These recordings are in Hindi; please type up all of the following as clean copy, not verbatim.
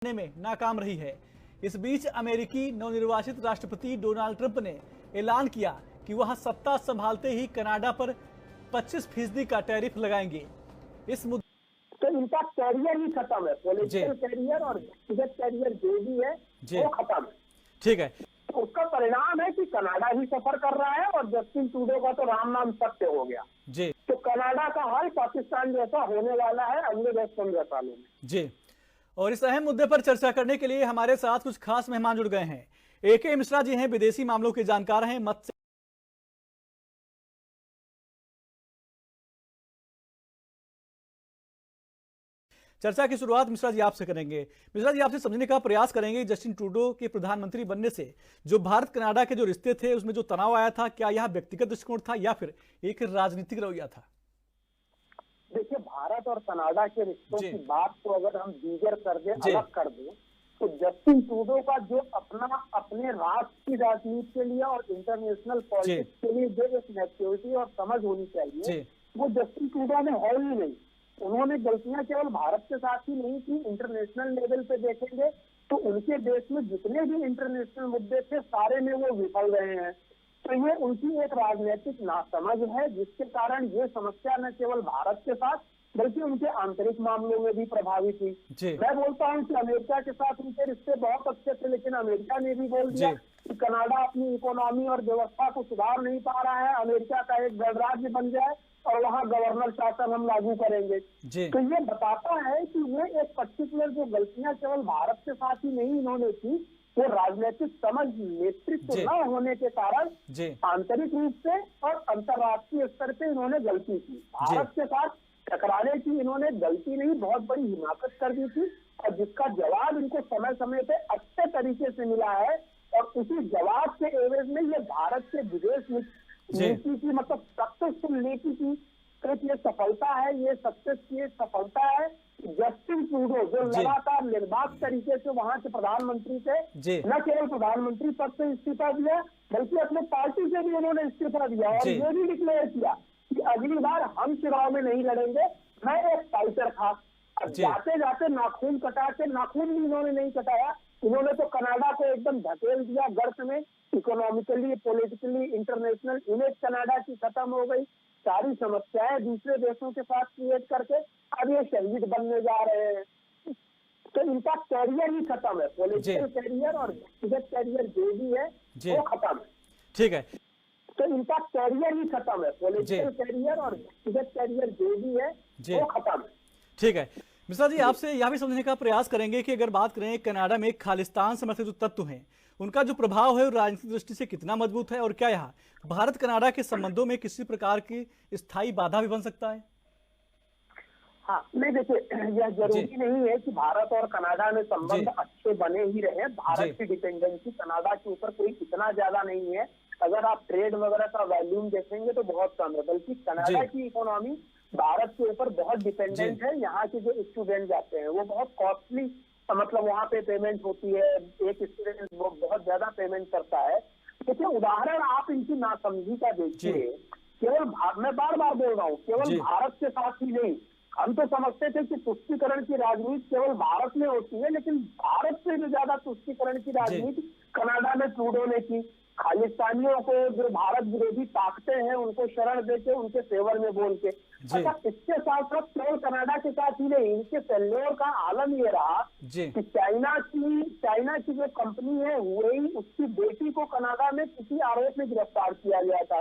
में नाकाम रही है। इस बीच अमेरिकी नवनिर्वाचित राष्ट्रपति डोनाल्ड ट्रंप ने ऐलान किया कि वह सत्ता संभालते ही कनाडा पर 25% का टैरिफ लगाएंगे। इस मुद्दे तो इनका कैरियर ही खत्म है, पॉलिटिकल कैरियर और व्यक्तिगत कैरियर जो भी है वो खत्म है। ठीक है, तो उसका परिणाम है कि कनाडा ही सफर कर रहा है और जस्टिन ट्रूडो का तो राम नाम सत्य हो गया जी। तो कनाडा का हाल पाकिस्तान जैसा होने वाला है अगले 10-15 सालों में जी। और इस अहम मुद्दे पर चर्चा करने के लिए हमारे साथ कुछ खास मेहमान जुड़ गए हैं। AK मिश्रा जी हैं, विदेशी मामलों के जानकार हैं। मत चर्चा की शुरुआत मिश्रा जी आपसे करेंगे। मिश्रा जी, आपसे समझने का प्रयास करेंगे जस्टिन ट्रूडो के प्रधानमंत्री बनने से जो भारत कनाडा के जो रिश्ते थे उसमें जो तनाव आया था, क्या यह व्यक्तिगत दृष्टिकोण था या फिर एक राजनीतिक रवैया था? देखिए, भारत और कनाडा के रिश्तों की बात को अगर हम दीगर कर दें, अलग कर दें, तो जस्टिन ट्रूडो का जो अपने राष्ट्र की राजनीति के लिए और इंटरनेशनल पॉलिटिक्स के लिए जो एक मैच्योरिटी और समझ होनी चाहिए वो जस्टिन ट्रूडो में है ही नहीं। उन्होंने गलतियां केवल भारत के साथ ही नहीं की, इंटरनेशनल लेवल पे देखेंगे तो उनके देश में जितने भी इंटरनेशनल मुद्दे थे सारे में वो विफल रहे हैं। तो ये उनकी एक राजनीतिक नासमझ है जिसके कारण ये समस्या न केवल भारत के साथ बल्कि उनके आंतरिक मामलों में भी प्रभावित हुई। मैं बोलता हूँ कि अमेरिका के साथ उनके रिश्ते बहुत अच्छे थे, लेकिन अमेरिका ने भी बोल दिया कि कनाडा अपनी इकोनॉमी और व्यवस्था को सुधार नहीं पा रहा है, अमेरिका का एक गणराज्य बन जाए और वहाँ गवर्नर शासन हम लागू करेंगे। तो ये बताता है कि ये एक पर्टिकुलर जो गलतियां केवल भारत के साथ ही नहीं इन्होंने की, वो राजनीतिक समझ नेतृत्व न होने के कारण आंतरिक रूप से और अंतर्राष्ट्रीय स्तर पे इन्होंने गलती की। भारत के साथ टकराने की इन्होंने गलती नहीं, बहुत बड़ी हिमाकत कर दी थी और जिसका जवाब इनको समय समय पे अच्छे तरीके से मिला है। और उसी जवाब के एवज में ये भारत के विदेश नीति की मतलब सक्सेसफुल नीति की एक ये सफलता है, ये सक्सेस की एक सफलता है। जस्टिन ट्रूडो जो लगातार निर्बाध तरीके से वहां के प्रधानमंत्री थे, न केवल प्रधानमंत्री पद से इस्तीफा दिया बल्कि अपने पार्टी से भी उन्होंने इस्तीफा दिया और ये भी डिक्लेयर किया कि अगली बार हम चुनाव में नहीं लड़ेंगे, मैं एक फाइटर था। जाते जाते नाखून कटा के, नाखून भी इन्होंने नहीं कटाया, इन्होंने तो कनाडा को एकदम धकेल दिया गर्त में। Economically, politically, international image Canada की खत्म हो गई, सारी समस्याएं दूसरे देशों के साथ क्रिएट करके अब ये शहीद बनने जा रहे हैं। तो इनका कैरियर ही खत्म है, पॉलिटिकल कैरियर और व्यक्तिगत कैरियर जो भी है वो खत्म है। ठीक है, तो इनका कैरियर ही खत्म है, पॉलिटिकल कैरियर और व्यक्तिगत कैरियर जो भी है वो खत्म है। ठीक है मिश्रा जी, आपसे यह भी समझने का प्रयास करेंगे कि अगर बात करें कनाडा में खालिस्तान समर्थित जो तत्व हैं उनका जो प्रभाव है राजनीतिक दृष्टि से कितना मजबूत है और क्या यहाँ भारत कनाडा के संबंधों में किसी प्रकार की स्थायी बाधा भी बन सकता है? हाँ, नहीं देखिए, यह जरूरी नहीं है कि भारत और कनाडा में संबंध अच्छे बने ही रहे। भारत की डिपेंडेंसी कनाडा के ऊपर कोई इतना ज्यादा नहीं है, अगर आप ट्रेड वगैरह का वॉल्यूम देखेंगे तो बहुत कम है, बल्कि कनाडा की इकोनॉमी भारत के ऊपर बहुत डिपेंडेंट है। यहाँ के जो स्टूडेंट जाते हैं वो बहुत कॉस्टली, मतलब वहाँ पे पेमेंट होती है, एक स्टूडेंट वो बहुत ज्यादा पेमेंट करता है। देखिए, उदाहरण आप इनकी नासमझी का देखिए, केवल मैं बार बार बोल रहा हूँ, केवल भारत के साथ ही नहीं, हम तो समझते थे कि तुष्टीकरण की राजनीति केवल भारत में होती है, लेकिन भारत से भी ज्यादा तुष्टीकरण की राजनीति कनाडा में ट्रूडो ने की। खालिस्तानियों को, जो भारत विरोधी ताकतें हैं, उनको शरण देके उनके फेवर में बोल के। अच्छा, इसके साथ साथ केवल कनाडा के साथ ही नहीं, इनके फेल्योर का आलम ये रहा कि चाइना की जो कंपनी है हुएई, उसकी बेटी को कनाडा में किसी आरोप में गिरफ्तार किया गया था।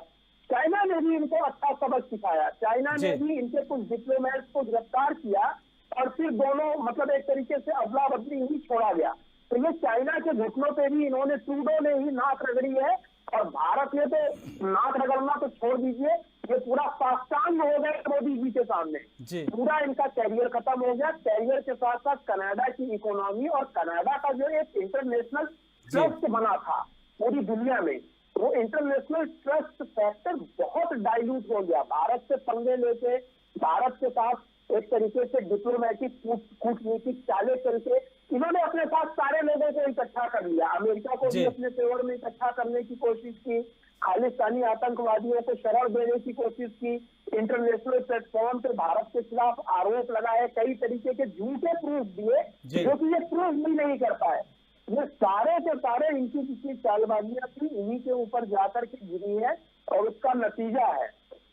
चाइना ने भी इनको अच्छा सबक सिखाया, चाइना ने भी इनके कुछ डिप्लोमेट्स को गिरफ्तार किया और फिर दोनों मतलब एक तरीके से अदला बदली ही छोड़ा गया। तो ये चाइना के घुटनों पे भी इन्होंने, ट्रूडो ने ही नाक रगड़ी है और भारत ने तो नाक रगड़ना तो छोड़ दीजिए, ये पूरा साष्टांग हो गया मोदी जी के सामने। पूरा इनका कैरियर खत्म हो गया। कैरियर के साथ साथ कनाडा की इकोनॉमी और कनाडा का जो एक इंटरनेशनल ट्रस्ट बना था पूरी दुनिया में, वो इंटरनेशनल ट्रस्ट फैक्टर बहुत डाइल्यूट हो गया। भारत से पंगे लेके, भारत के साथ एक तरीके से डिप्लोमेटिक कूटनीतिक चाले करके इन्होंने अपने साथ सारे लोगों को इकट्ठा कर लिया। अमेरिका को भी अपने फेवर में इकट्ठा करने की कोशिश की, खालिस्तानी आतंकवादियों को शरण देने की कोशिश की, इंटरनेशनल प्लेटफॉर्म पे भारत के खिलाफ आरोप लगाए, कई तरीके के झूठे प्रूफ दिए, जो कि ये प्रूफ भी नहीं करता है। ये सारे के सारे इनकी किसी चालबाजियां थी, इन्हीं के ऊपर जाकर के गिरी है, और उसका नतीजा है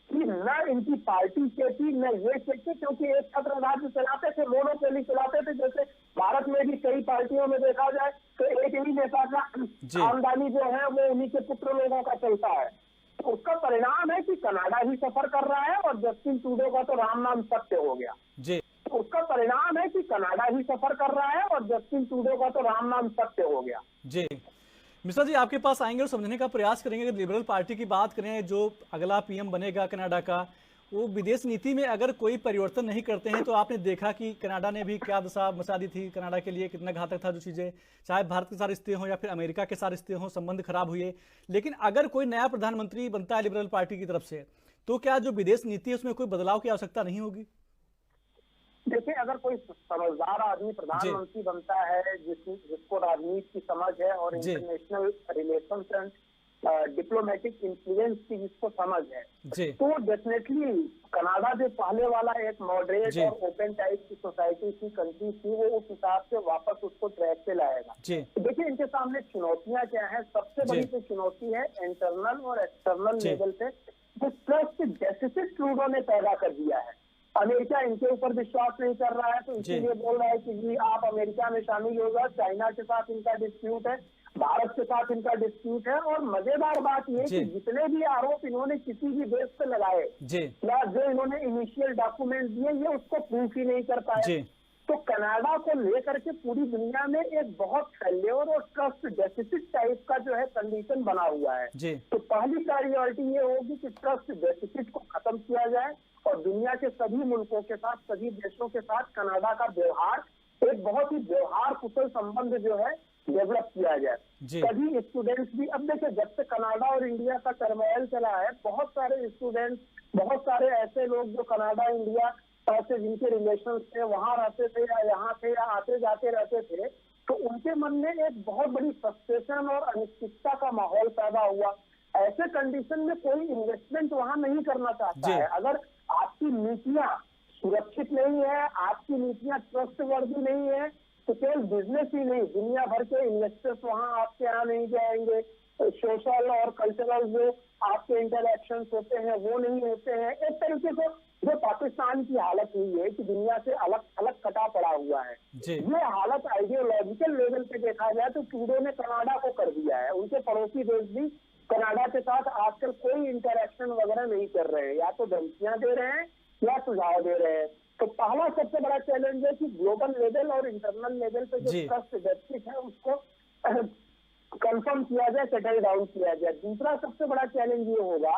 कि न इनकी पार्टी के थी, न ये के थे, क्योंकि एक छत्र राज्य चलाते थे, मोनोपोली चलाते थे। जैसे भारत में भी कई पार्टियों में देखा जाए तो एक ही नेता का आमदनी जो है वो उन्हीं के पुत्र लोगों का चलता है। तो उसका परिणाम है कि कनाडा ही सफर कर रहा है, और जस्टिन ट्रूडो का तो राम नाम सत्य हो गया। तो उसका परिणाम है कि कनाडा ही सफर कर रहा है, और जस्टिन ट्रूडो का तो राम नाम सत्य हो गया। जी मिश्रा जी, आपके पास आएंगे और समझने का प्रयास करेंगे। अगर लिबरल पार्टी की बात करें, जो अगला पीएम बनेगा कनाडा का, वो विदेश नीति में अगर कोई परिवर्तन नहीं करते हैं, तो आपने देखा कि कनाडा ने भी क्या दशा मचा दी थी। कनाडा के लिए कितना घातक था जो चीज़ें, चाहे भारत के साथ रिश्ते हों या फिर अमेरिका के साथ रिश्ते हों, संबंध खराब हुए। लेकिन अगर कोई नया प्रधानमंत्री बनता है लिबरल पार्टी की तरफ से, तो क्या जो विदेश नीति है उसमें कोई बदलाव की आवश्यकता नहीं होगी? देखिए, अगर कोई समझदार आदमी प्रधानमंत्री बनता है, जिसको राजनीति की समझ है और international relations and diplomatic influence की जिसको समझ है, तो डेफिनेटली कनाडा जो पहले वाला एक मॉडरेट और ओपन टाइप की सोसाइटी की कंट्री थी, वो उस हिसाब से वापस उसको ट्रैक पे लाएगा। तो देखिए, इनके सामने चुनौतियां क्या है। सबसे बड़ी तो चुनौती है इंटरनल और एक्सटर्नल लेवल पे जो ट्रस्ट डेफिसिट ट्रूडो ने पैदा कर दिया है। अमेरिका इनके ऊपर विश्वास नहीं कर रहा है, तो इसीलिए बोल रहा है कि जी आप अमेरिका में शामिल हो जाओ। चाइना के साथ इनका डिस्प्यूट है, भारत के साथ इनका डिस्प्यूट है, और मजेदार बात यह कि जितने भी आरोप इन्होंने किसी भी देश पे लगाए या जो इन्होंने इनिशियल डॉक्यूमेंट दिए, ये उसको प्रूफ ही नहीं कर पाए। तो कनाडा को लेकर के पूरी दुनिया में एक बहुत फेल्योर और ट्रस्ट डेफिसिट टाइप का जो है कंडीशन बना हुआ है। तो पहली प्रायोरिटी ये होगी कि ट्रस्ट डेफिसिट को खत्म किया जाए, और दुनिया के सभी मुल्कों के साथ, सभी देशों के साथ कनाडा का व्यवहार, एक बहुत ही व्यवहार कुशल संबंध जो है डेवलप किया जाए। सभी स्टूडेंट्स भी, अब देखिए, जब से कनाडा और इंडिया का टर्मोइल चला है, बहुत सारे स्टूडेंट्स, बहुत सारे ऐसे लोग जो कनाडा इंडिया से जिनके रिलेशन थे, वहां रहते थे या यहाँ थे या आते जाते रहते थे, तो उनके मन में एक बहुत बड़ी फ्रस्ट्रेशन और अनिश्चितता का माहौल पैदा हुआ। ऐसे कंडीशन में कोई इन्वेस्टमेंट वहां नहीं करना चाहता है। अगर आपकी नीतियां सुरक्षित नहीं है, आपकी नीतियां ट्रस्टवर्दी नहीं है, तो केवल बिजनेस ही नहीं, दुनिया भर के इन्वेस्टर्स वहां आपके यहाँ नहीं जाएंगे। सोशल और कल्चरल जो आपके इंटरैक्शन होते हैं वो नहीं होते हैं। एक तरीके से जो पाकिस्तान की हालत हुई है कि दुनिया से अलग अलग कटा पड़ा हुआ है, ये हालत आइडियोलॉजिकल लेवल पे देखा जाए तो ट्रूडो ने कनाडा को कर दिया है। उनके पड़ोसी देश भी कनाडा के साथ आजकल कोई इंटरैक्शन वगैरह नहीं कर रहे हैं, या तो धमकियां दे रहे हैं या सुझाव दे रहे हैं। तो पहला सबसे बड़ा चैलेंज है कि ग्लोबल लेवल और इंटरनल लेवल पे जो ट्रस्ट डेफिसिट है उसको कंफर्म किया जाए, सेटल डाउन किया जाए। दूसरा सबसे बड़ा चैलेंज ये होगा,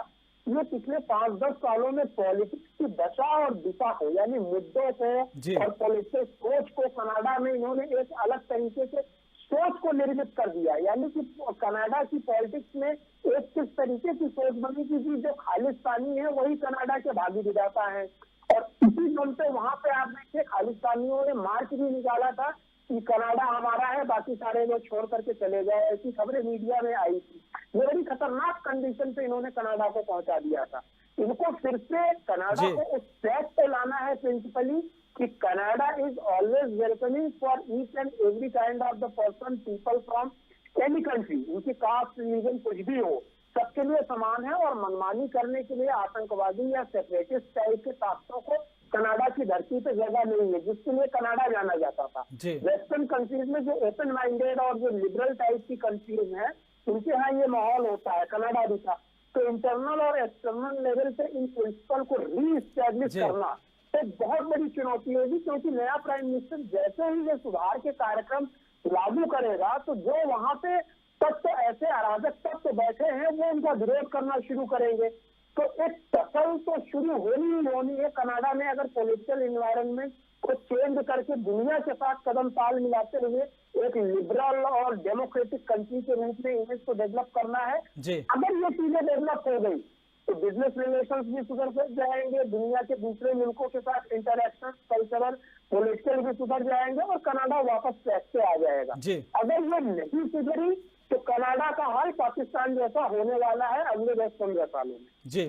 ये पिछले 5-10 सालों में पॉलिटिक्स की दशा और दिशा को, यानी मुद्दों को और पॉलिटिकल सोच को कनाडा में इन्होंने एक अलग तरीके से सोच को निर्मित कर दिया। यानी कि कनाडा की पॉलिटिक्स में एक किस तरीके की सोच बनी कि जो खालिस्तानी है वही कनाडा के भागी विधाता है। और इसी जोन पे वहां पे आप देखिए, खालिस्तानियों ने मार्च भी निकाला था कि कनाडा हमारा है, बाकी सारे लोग छोड़ करके चले गए, ऐसी खबरें मीडिया में आई थी। ये बड़ी खतरनाक कंडीशन पे इन्होंने कनाडा को पहुंचा दिया था। इनको फिर से कनाडा को उस ट्रैक पे लाना है प्रिंसिपली कि Canada is always welcoming for each and every kind of the person, people from any country, उनकी कास्ट, रिलीजन कुछ भी हो, सबके लिए समान है। और मनमानी करने के लिए आतंकवादी या सेपरेटिस्ट टाइप के ताकतों को कनाडा की धरती पे जगह नहीं है, जिसके लिए कनाडा जाना जाता था। वेस्टर्न कंट्रीज में जो ओपन माइंडेड और जो लिबरल टाइप की कंट्रीज है, उनके यहाँ ये माहौल होता है, कनाडा भी था। तो इंटरनल और एक्सटर्नल लेवल पे इन प्रिंसिपल को रीइस्टैब्लिश करना एक बहुत बड़ी चुनौती होगी, क्योंकि नया प्राइम मिनिस्टर जैसे ही ये सुधार के कार्यक्रम लागू करेगा, तो जो वहां पे तत्व, ऐसे अराजक तत्व बैठे हैं, वो उनका विरोध करना शुरू करेंगे। तो एक टसल तो शुरू होनी ही होनी है कनाडा में, अगर पॉलिटिकल इन्वायरमेंट को चेंज करके दुनिया के साथ कदम ताल मिलाते हुए एक लिबरल और डेमोक्रेटिक कंट्री के रूप में इमेज को डेवलप करना है। अगर ये चीजें डेवलप हो गई तो बिजनेस रिलेशंस भी सुधर जाएंगे, दुनिया के दूसरे मुल्कों के साथ इंटरैक्शन, कल्चरल, पॉलिटिकल भी सुधर जाएंगे, और कनाडा वापस ट्रैक पे आ जाएगा। अगर ये नहीं सुधरी तो कनाडा का हाल पाकिस्तान जैसा होने वाला है अगले 10-15 सालों में। जी